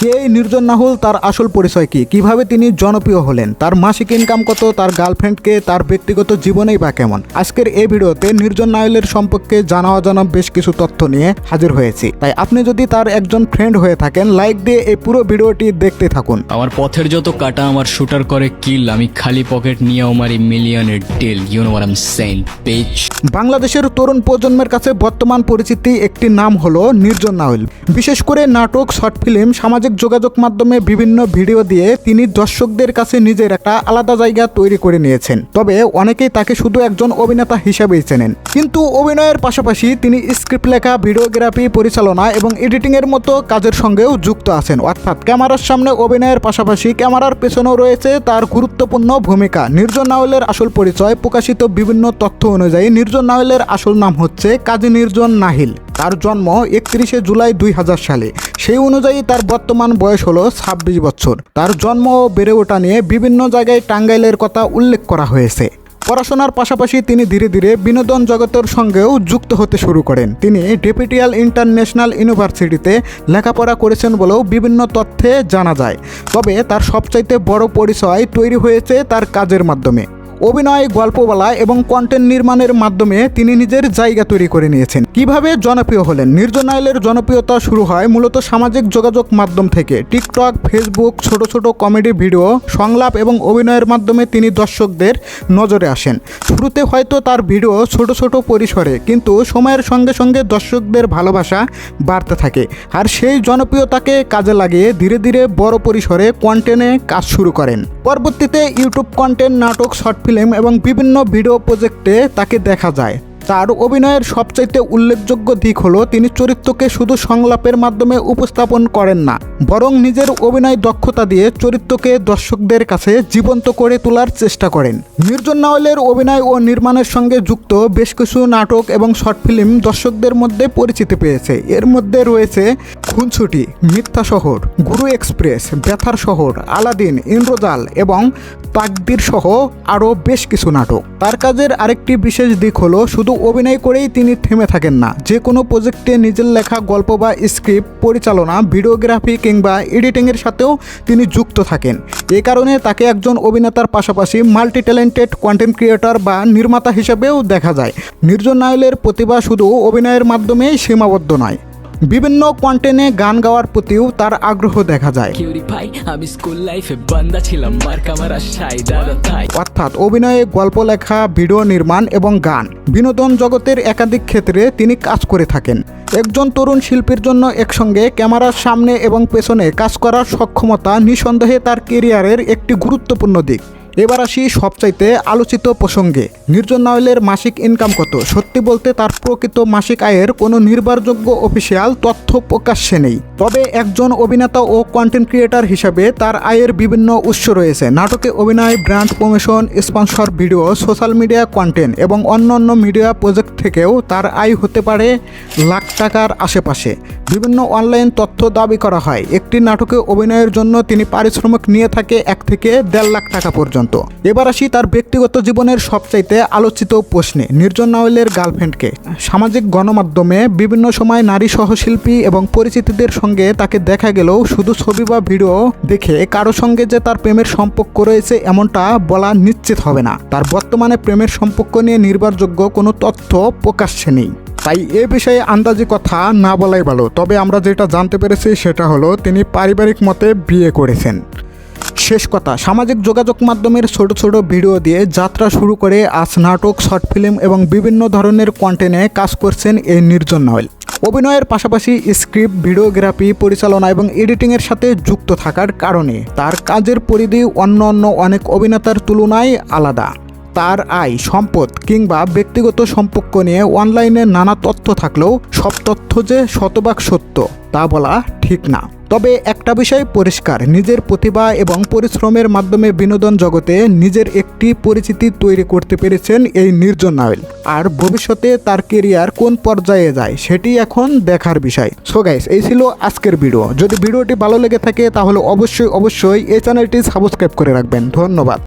কে এই নির্জন নাহুল, তার আসল পরিচয় কি, কিভাবে তিনি জনপ্রিয় হলেন, তার মাসিক ইনকাম কত, তার গার্লফ্রেন্ডকে, তার ব্যক্তিগত জীবনেই বা কেমন। আজকের এই ভিডিওতে নির্জন নাহুলের সম্পর্কে জানা অজানা বেশ কিছু তথ্য নিয়ে হাজির হয়েছি। তাই আপনি যদি তার একজন ফ্রেন্ড হয়ে থাকেন, লাইক দিয়ে এই পুরো ভিডিওটি দেখতে থাকুন। আমার পথের যত কাটা আমার শুটার করে কিল, আমি খালি পকেট নিয়ে আমারই মিলিয়নের deal. You know what I am saying page. বাংলাদেশের তরুণ প্রজন্মের কাছে বর্তমান পরিচিতি একটি নাম হলো নির্জন নাহুল। বিশেষ করে নাটক, শর্ট ফিল্ম, সামাজিক যোগাযোগ মাধ্যমে বিভিন্ন ভিডিও দিয়ে তিনি দর্শকদের কাছে নিজের একটা আলাদা জায়গা তৈরি করে নিয়েছেন। তবে অনেকেই তাকে শুধু একজন অভিনেতা হিসেবেই চেনেন, কিন্তু অভিনয়ের পাশাপাশি তিনি স্ক্রিপ্ট লেখা, ভিডিওগ্রাফি, পরিচালনা এবং এডিটিং এর মতো কাজের সঙ্গেও যুক্ত আছেন। অর্থাৎ ক্যামেরার সামনে অভিনয়ের পাশাপাশি ক্যামেরার পেছনেও রয়েছে তার গুরুত্বপূর্ণ ভূমিকা। নির্জন নাহুলের আসল পরিচয়। প্রকাশিত বিভিন্ন তথ্য অনুযায়ী নির্জন নাহুলের আসল নাম হচ্ছে কাজী নির্জন নাহিল। তার জন্ম 31শে জুলাই 2000 সালে। সেই অনুযায়ী তার বর্তমান বয়স হলো 26 বছর। তার জন্ম ও বেড়ে ওঠা নিয়ে বিভিন্ন জায়গায় টাঙ্গাইলের কথা উল্লেখ করা হয়েছে। পড়াশোনার পাশাপাশি তিনি ধীরে ধীরে বিনোদন জগতের সঙ্গেও যুক্ত হতে শুরু করেন। তিনি ডেপিটিয়াল ইন্টারন্যাশনাল ইউনিভার্সিটিতে লেখাপড়া করেছেন বলেও বিভিন্ন তথ্যে জানা যায়। তবে তার সবচাইতে বড় পরিচয় তৈরি হয়েছে তার কাজের মাধ্যমে। অভিনয়, গল্প বলা এবং কন্টেন্ট নির্মাণের মাধ্যমে তিনি নিজের জায়গা তৈরি করে নিয়েছেন। কিভাবে জনপ্রিয় হলেন? নির্জন নাহুলের জনপ্রিয়তা শুরু হয় মূলত সামাজিক যোগাযোগ মাধ্যম থেকে। টিকটক, ফেসবুক, ছোট ছোট কমেডি ভিডিও, সংলাপ এবং অভিনয়ের মাধ্যমে তিনি দর্শকদের নজরে আসেন। শুরুতে হয়তো তার ভিডিও ছোট ছোট পরিসরে, কিন্তু সময়ের সঙ্গে সঙ্গে দর্শকদের ভালোবাসা বাড়তে থাকে। আর সেই জনপ্রিয়তাকে কাজে লাগিয়ে ধীরে ধীরে বড় পরিসরে কন্টেন্টে কাজ শুরু করেন। পরবর্তীতে ইউটিউব কন্টেন্ট, নাটক, শর্ট ফিল্ম এবং বিভিন্ন ভিডিও প্রজেক্টে তাকে দেখা যায়। তার অভিনয়ের সবচাইতে উল্লেখযোগ্য দিক হলো তিনি চরিত্রকে শুধু সংলাপের মাধ্যমে উপস্থাপন করেন না, বরং নিজের অভিনয় দক্ষতা দিয়ে চরিত্রকে দর্শকদের কাছে জীবন্ত করে তোলার চেষ্টা করেন। নির্জন নাহুলের অভিনয় ও নির্মাণের সঙ্গে যুক্ত বেশ কিছু নাটক এবং শর্ট ফিল্ম দর্শকদের মধ্যে পরিচিতি পেয়েছে। এর মধ্যে রয়েছে খুনসুটি, মিথ্যা শহর, গুরু এক্সপ্রেস, ব্যথার শহর, আলাদিন, ইন্দ্রজাল এবং তাকদির সহ আরও বেশ কিছু নাটক। তার কাজের আরেকটি বিশেষ দিক হলো শুধু অভিনয় করেই তিনি থেমে থাকেন না। যে কোনো প্রজেক্টে নিজের লেখা গল্প বা স্ক্রিপ্ট, পরিচালনা, ভিডিওগ্রাফি কিংবা এডিটিংয়ের সাথেও তিনি যুক্ত থাকেন। এ কারণে তাকে একজন অভিনেতার পাশাপাশি মাল্টি ট্যালেন্টেড কন্টেন্ট ক্রিয়েটর বা নির্মাতা হিসেবেও দেখা যায়। নির্জন নাহুলের প্রতিভা শুধু অভিনয়ের মাধ্যমেই সীমাবদ্ধ নয়, বিভিন্ন কন্টেন্টে গান গাওয়ার প্রতিও তার আগ্রহ দেখা যায়। আমি স্কুল লাইফে বান্দা ছিলাম, অর্থাৎ অভিনয়ে, গল্প লেখা, ভিডিও নির্মাণ এবং গান, বিনোদন জগতের একাধিক ক্ষেত্রে তিনি কাজ করে থাকেন। একজন তরুণ শিল্পীর জন্য একসঙ্গে ক্যামেরার সামনে এবং পেছনে কাজ করার সক্ষমতা নিঃসন্দেহে তার কেরিয়ারের একটি গুরুত্বপূর্ণ দিক। এবার আসি সবচাইতে আলোচিত প্রসঙ্গে। নির্জন নাহুলের মাসিক ইনকাম কত? সত্যি বলতে তার প্রকৃত মাসিক আয়ের কোনো নির্ভরযোগ্য অফিসিয়াল তথ্য প্রকাশ্যে নেই। তবে একজন অভিনেতা ও কন্টেন্ট ক্রিয়েটর হিসাবে তার আয়ের বিভিন্ন উৎস রয়েছে। নাটকে অভিনয়, brand promotion, sponsor video, social media content এবং অন্যান্য মিডিয়া প্রজেক্ট থেকেও তার আয় হতে পারে লাখ টাকার আশেপাশে। বিভিন্ন অনলাইন তথ্য দাবি করা হয় একটি নাটকে অভিনয়ের জন্য তিনি পারিশ্রমিক নিয়ে থাকে 1 থেকে 1.5 লাখ টাকা পর্যন্ত। এবার আসি তার ব্যক্তিগত জীবনের সবচাইতে আলোচিত প্রশ্নে, নির্জন নাহুলের গার্লফ্রেন্ডকে। সামাজিক গণমাধ্যমে বিভিন্ন সময় নারী সহশিল্পী এবং পরিচিতদের সঙ্গে তাকে দেখা গেলেও শুধু ছবি বা ভিডিও দেখে কারো সঙ্গে যে তার প্রেমের সম্পর্ক রয়েছে এমনটা বলা নিশ্চিত হবে না। তার বর্তমানে প্রেমের সম্পর্ক নিয়ে নির্ভরযোগ্য কোনো তথ্য প্রকাশ্যে নেই, তাই এ বিষয়ে আন্দাজি কথা না বলাই ভালো। তবে আমরা যেটা জানতে পেরেছি সেটা হলো তিনি পারিবারিক মতে বিয়ে করেছেন। শেষ কথা, সামাজিক যোগাযোগ মাধ্যমের ছোট ছোট ভিডিও দিয়ে যাত্রা শুরু করে আজ নাটক, শর্ট ফিল্ম এবং বিভিন্ন ধরনের কন্টেন্টে কাজ করছেন এই নির্জন নাহুল। অভিনয়ের পাশাপাশি স্ক্রিপ্ট, ভিডিওগ্রাফি, পরিচালনা এবং এডিটিংয়ের সাথে যুক্ত থাকার কারণে তার কাজের পরিধি অন্য অনেক অভিনেতার তুলনায় আলাদা। তার আয়, সম্পদ কিংবা ব্যক্তিগত সম্পর্ক নিয়ে অনলাইনে নানা তথ্য থাকলেও সব তথ্য যে শতভাগ সত্য তা বলা ঠিক না। তবে একটা বিষয় পরিষ্কার, নিজের প্রতিভা এবং পরিশ্রমের মাধ্যমে বিনোদন জগতে নিজের একটি পরিচিতি তৈরি করতে পেরেছেন এই নির্জন নাহুল। আর ভবিষ্যতে তার কেরিয়ার কোন পর্যায়ে যায় সেটি এখন দেখার বিষয়। সো গাইস, এই ছিল আজকের ভিডিও। যদি ভিডিওটি ভালো লেগে থাকে তাহলে অবশ্যই এই চ্যানেলটি সাবস্ক্রাইব করে রাখবেন। ধন্যবাদ।